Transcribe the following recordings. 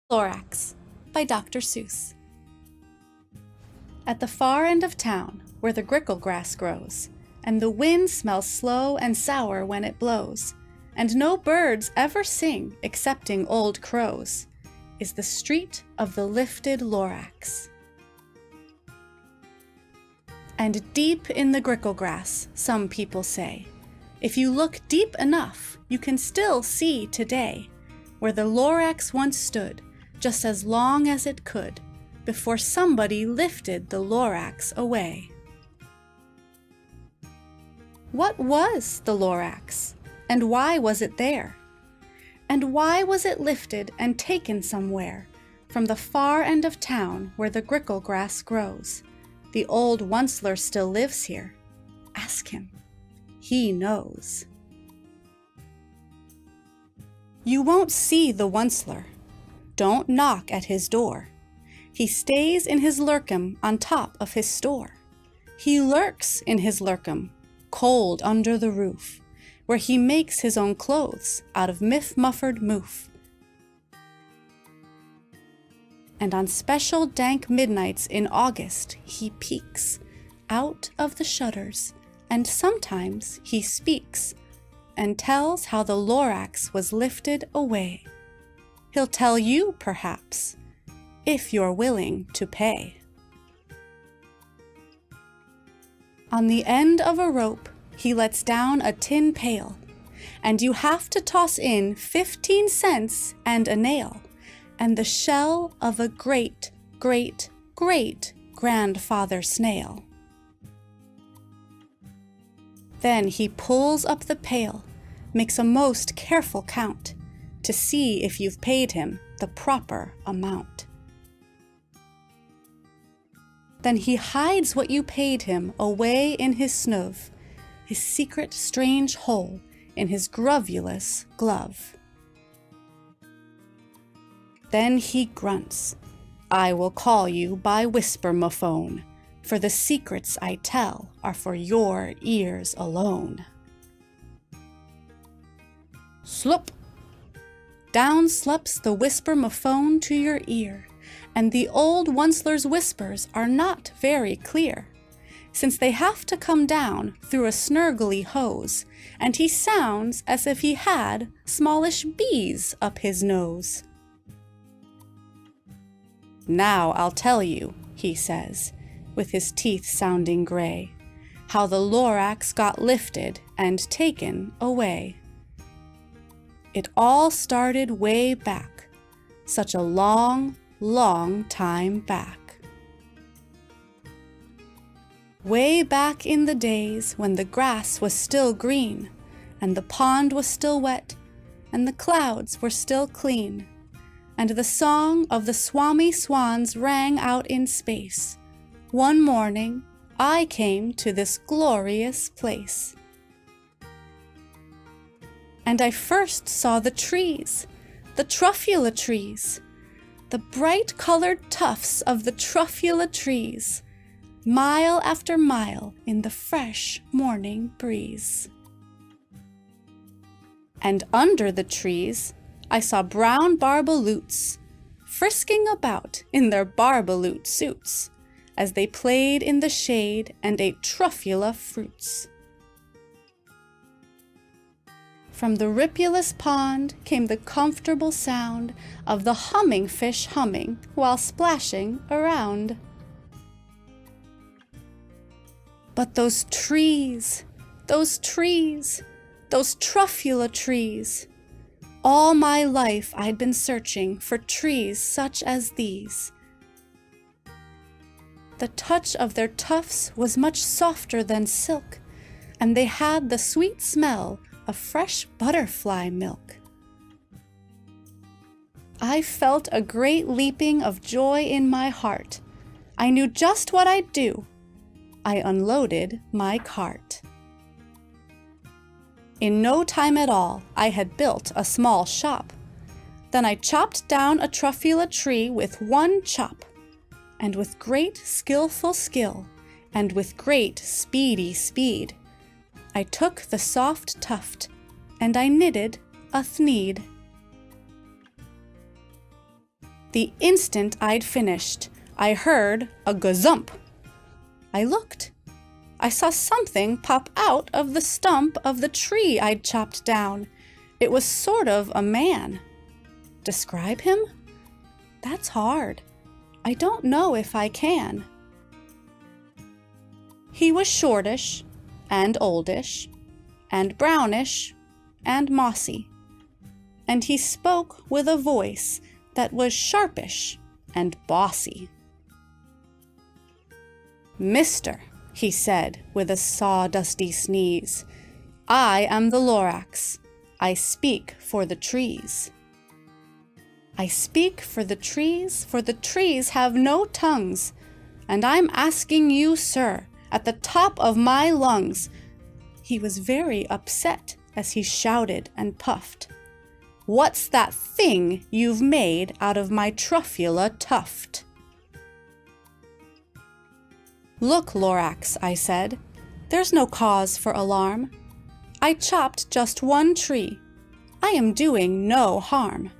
Lorax by Dr. Seuss. At the far end of town, where the grickle grass grows, and the wind smells slow and sour when it blows, and no birds ever sing excepting old crows, is the street of the lifted Lorax. And deep in the grickle grass, some people say, if you look deep enough, you can still see today where the Lorax once stood, just as long as it could, before somebody lifted the Lorax away. What was the Lorax, and why was it there? And why was it lifted and taken somewhere, from the far end of town where the grickle grass grows? The old Once-ler still lives here. Ask him. He knows. You won't see the Once-ler. Don't knock at his door. He stays in his lurkum on top of his store. He lurks in his lurkum, cold under the roof, where he makes his own clothes out of miff-muffered moof. And on special dank midnights in August he peeks out of the shutters, and sometimes he speaks and tells how the Lorax was lifted away. He'll tell you, perhaps, if you're willing to pay. On the end of a rope, he lets down a tin pail, and you have to toss in 15 cents and a nail, and the shell of a great, great, great grandfather snail. Then he pulls up the pail, makes a most careful count, to see if you've paid him the proper amount. Then he hides what you paid him away in his snuv, his secret strange hole in his grovulous glove. Then he grunts, I will call you by whisper-mophone, for the secrets I tell are for your ears alone. Slop! Down slops the whisper-mophone to your ear, and the old Once-ler's whispers are not very clear, since they have to come down through a snurgly hose, and he sounds as if he had smallish bees up his nose. Now I'll tell you, he says, with his teeth sounding gray, how the Lorax got lifted and taken away. It all started way back, such a long, long time back. Way back in the days when the grass was still green, and the pond was still wet, and the clouds were still clean, and the song of the swami swans rang out in space, one morning I came to this glorious place. And I first saw the trees, the Truffula trees, the bright-colored tufts of the Truffula trees, mile after mile in the fresh morning breeze. And under the trees I saw brown barbaloots, frisking about in their barbaloot suits, as they played in the shade and ate Truffula fruits. From the ripulous pond came the comfortable sound of the humming fish humming while splashing around. But those trees, those trees, those Truffula trees! All my life I'd been searching for trees such as these. The touch of their tufts was much softer than silk, and they had the sweet smell of fresh butterfly milk. I felt a great leaping of joy in my heart. I knew just what I'd do. I unloaded my cart. In no time at all, I had built a small shop. Then I chopped down a Truffula tree with one chop, and with great skillful skill, and with great speedy speed, I took the soft tuft, and I knitted a thneed. The instant I'd finished, I heard a gazump. I looked. I saw something pop out of the stump of the tree I'd chopped down. It was sort of a man. Describe him? That's hard. I don't know if I can. He was shortish, and oldish, and brownish, and mossy. And he spoke with a voice that was sharpish and bossy. "Mister," he said with a sawdusty sneeze, "I am the Lorax. I speak for the trees." I speak for the trees have no tongues, and I'm asking you, sir, at the top of my lungs. He was very upset as he shouted and puffed. "What's that thing you've made out of my Truffula tuft?" "Look, Lorax," I said, "there's no cause for alarm. I chopped just one tree. I am doing no harm.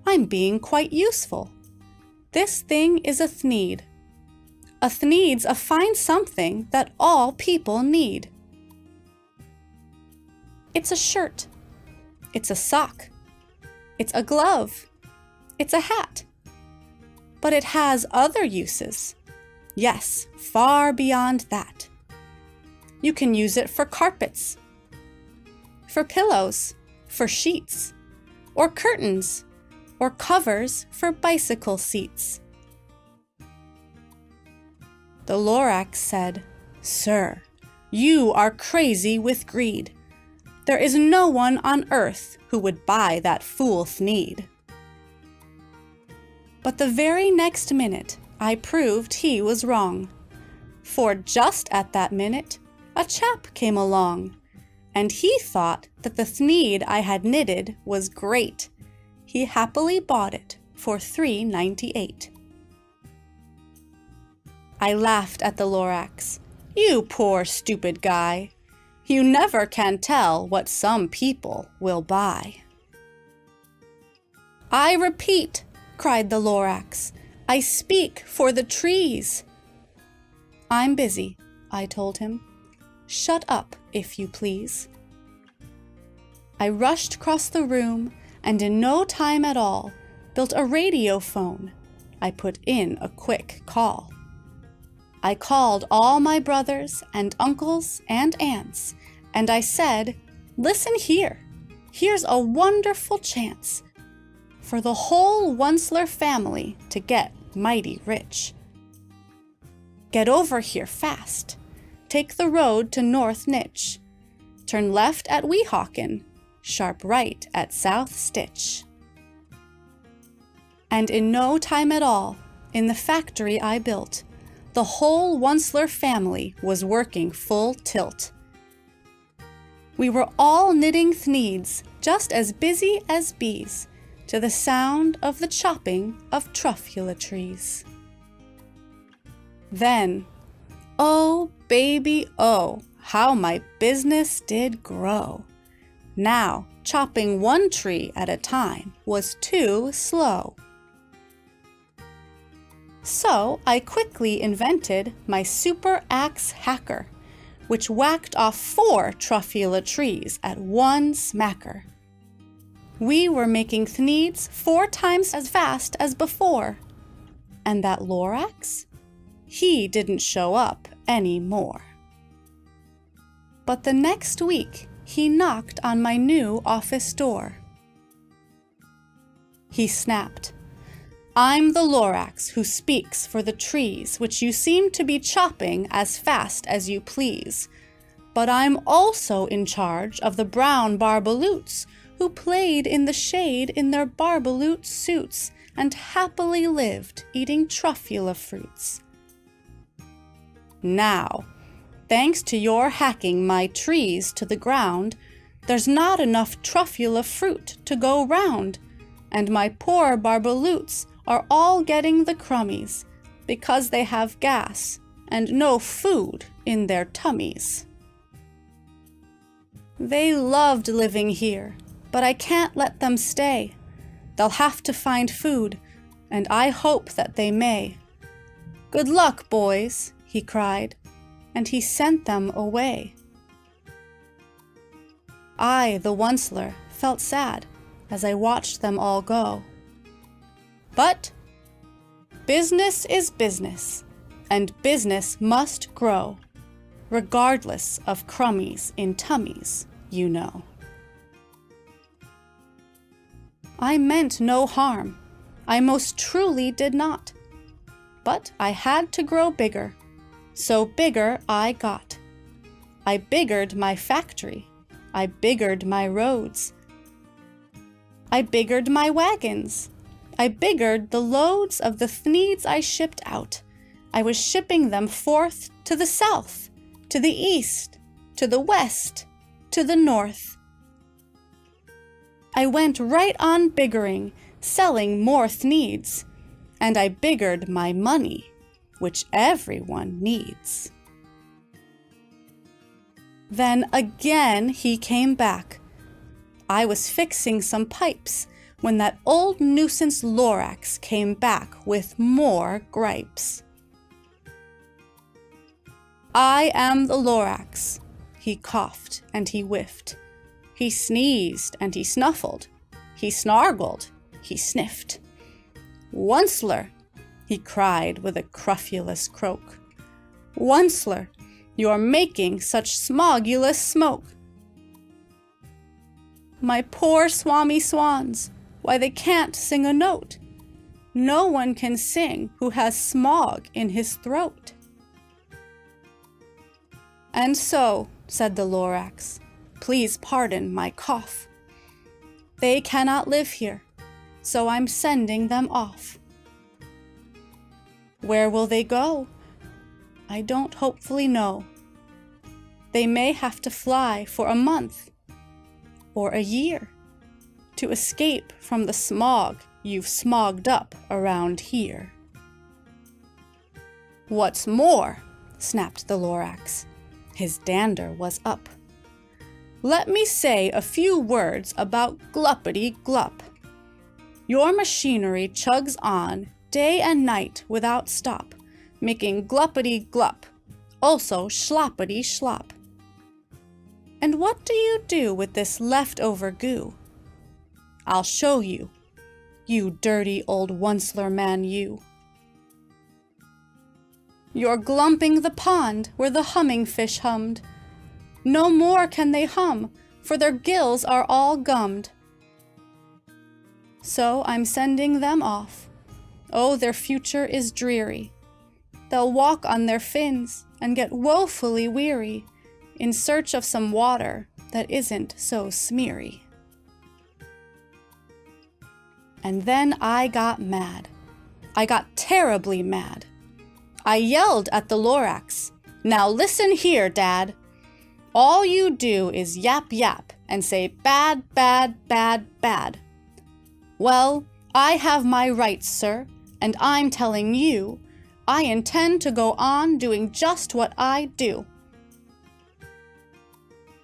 I'm being quite useful. This thing is a thneed. A thneed's a fine something that all people need. It's a shirt. It's a sock. It's a glove. It's a hat. But it has other uses. Yes, far beyond that. You can use it for carpets, for pillows, for sheets, or curtains, or covers for bicycle seats." The Lorax said, "Sir, you are crazy with greed. There is no one on earth who would buy that fool thneed." But the very next minute, I proved he was wrong. For just at that minute, a chap came along, and he thought that the thneed I had knitted was great. He happily bought it for $3.98. I laughed at the Lorax. "You poor stupid guy. You never can tell what some people will buy." "I repeat," cried the Lorax, "I speak for the trees." "I'm busy," I told him. "Shut up, if you please." I rushed across the room, and in no time at all, built a radio phone. I put in a quick call. I called all my brothers and uncles and aunts, and I said, "Listen here, here's a wonderful chance for the whole Once-ler family to get mighty rich. Get over here fast. Take the road to North Nitch. Turn left at Weehawken, sharp right at South Stitch." And in no time at all, in the factory I built, the whole Once-ler family was working full tilt. We were all knitting thneeds, just as busy as bees, to the sound of the chopping of Truffula trees. Then, oh baby, oh, how my business did grow. Now, chopping one tree at a time was too slow. So I quickly invented my super axe hacker, which whacked off 4 Truffula trees at one smacker. We were making thneeds 4 times as fast as before. And that Lorax? He didn't show up anymore. But the next week, he knocked on my new office door. He snapped, "I'm the Lorax who speaks for the trees which you seem to be chopping as fast as you please. But I'm also in charge of the brown barbaloots who played in the shade in their barbaloot suits and happily lived eating Truffula fruits. Now, thanks to your hacking my trees to the ground, there's not enough Truffula fruit to go round, and my poor barbaloots are all getting the crummies because they have gas and no food in their tummies. They loved living here, but I can't let them stay. They'll have to find food, and I hope that they may. Good luck, boys, he cried, and he sent them away. I, the Once-ler, felt sad as I watched them all go. But business is business, and business must grow, regardless of crummies in tummies, you know. I meant no harm, I most truly did not. But I had to grow bigger, so bigger I got. I biggered my factory, I biggered my roads. I biggered my wagons, I biggered the loads of the thneeds I shipped out. I was shipping them forth to the south, to the east, to the west, to the north. I went right on biggering, selling more thneeds, and I biggered my money, which everyone needs. Then again he came back. I was fixing some pipes when that old nuisance Lorax came back with more gripes. I am the Lorax, he coughed and he whiffed. He sneezed and he snuffled. He snargled, he sniffed. Once-ler, he cried with a cruffulous croak. Once-ler, you're making such smogulous smoke. My poor swami swans, why they can't sing a note. No one can sing who has smog in his throat. And so, said the Lorax, please pardon my cough. They cannot live here, so I'm sending them off. Where will they go? I don't hopefully know. They may have to fly for a month or a year to escape from the smog you've smogged up around here. What's more, snapped the Lorax, his dander was up. Let me say a few words about gluppity-glup. Your machinery chugs on day and night without stop, making gluppity-glup, also sloppity-slop. And what do you do with this leftover goo? I'll show you, you dirty old Once-ler man, you. You're glumping the pond where the humming fish hummed. No more can they hum, for their gills are all gummed. So I'm sending them off. Oh, their future is dreary. They'll walk on their fins and get woefully weary in search of some water that isn't so smeary. And then I got mad. I got terribly mad. I yelled at the Lorax, "Now listen here, Dad. All you do is yap yap and say bad, bad, bad, bad. Well, I have my rights, sir, and I'm telling you, I intend to go on doing just what I do.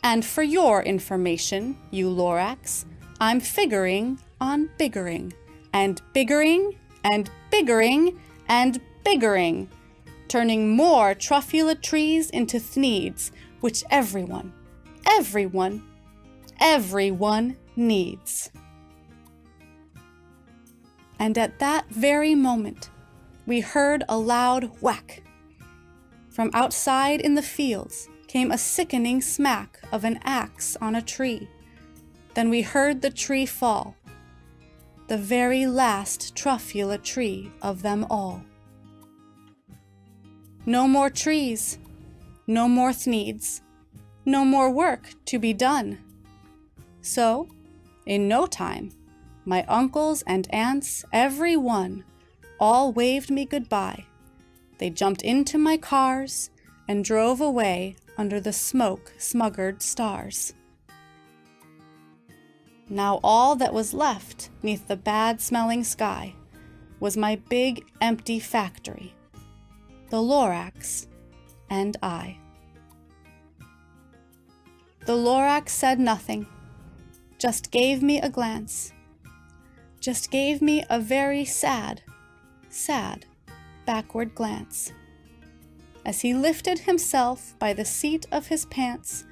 And for your information, you Lorax, I'm figuring on biggering, and biggering, and biggering, and biggering, turning more Truffula trees into thneeds, which everyone needs." And at that very moment, we heard a loud whack. From outside in the fields came a sickening smack of an axe on a tree. Then we heard the tree fall, the very last Truffula tree of them all. No more trees, no more thneeds, no more work to be done. So, in no time, my uncles and aunts, every one, all waved me goodbye. They jumped into my cars and drove away under the smoke-smuggered stars. Now all that was left 'neath the bad-smelling sky was my big, empty factory, the Lorax, and I. The Lorax said nothing, just gave me a glance, just gave me a very sad sad, backward glance, as he lifted himself by the seat of his pants.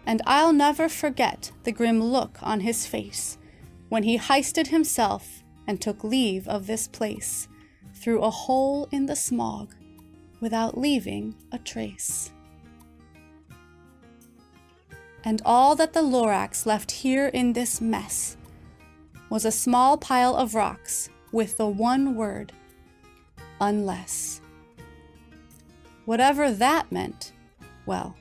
And I'll never forget the grim look on his face when he heisted himself and took leave of this place through a hole in the smog without leaving a trace. And all that the Lorax left here in this mess was a small pile of rocks with the one word, unless. Whatever that meant, well,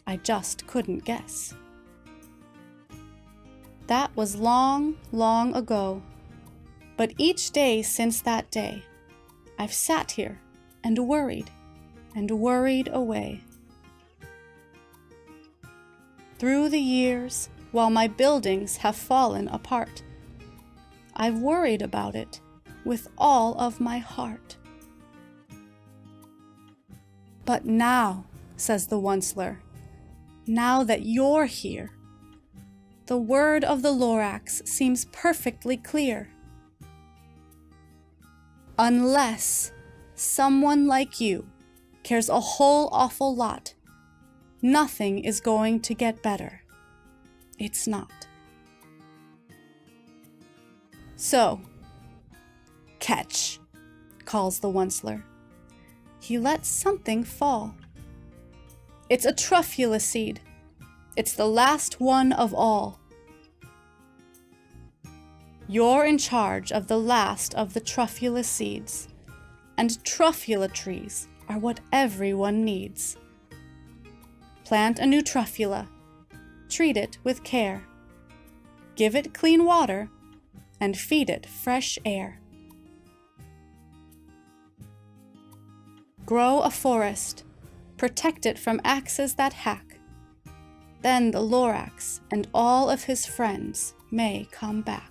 I just couldn't guess. That was long, long ago, but each day since that day, I've sat here and worried away. Through the years, while my buildings have fallen apart, I've worried about it with all of my heart. But now, says the Once-ler, now that you're here, the word of the Lorax seems perfectly clear. Unless someone like you cares a whole awful lot, nothing is going to get better. It's not. So, catch, calls the Once-ler. He lets something fall. It's a Truffula seed. It's the last one of all. You're in charge of the last of the Truffula seeds, and Truffula trees are what everyone needs. Plant a new Truffula, treat it with care, give it clean water, and feed it fresh air. Grow a forest, protect it from axes that hack. Then the Lorax and all of his friends may come back.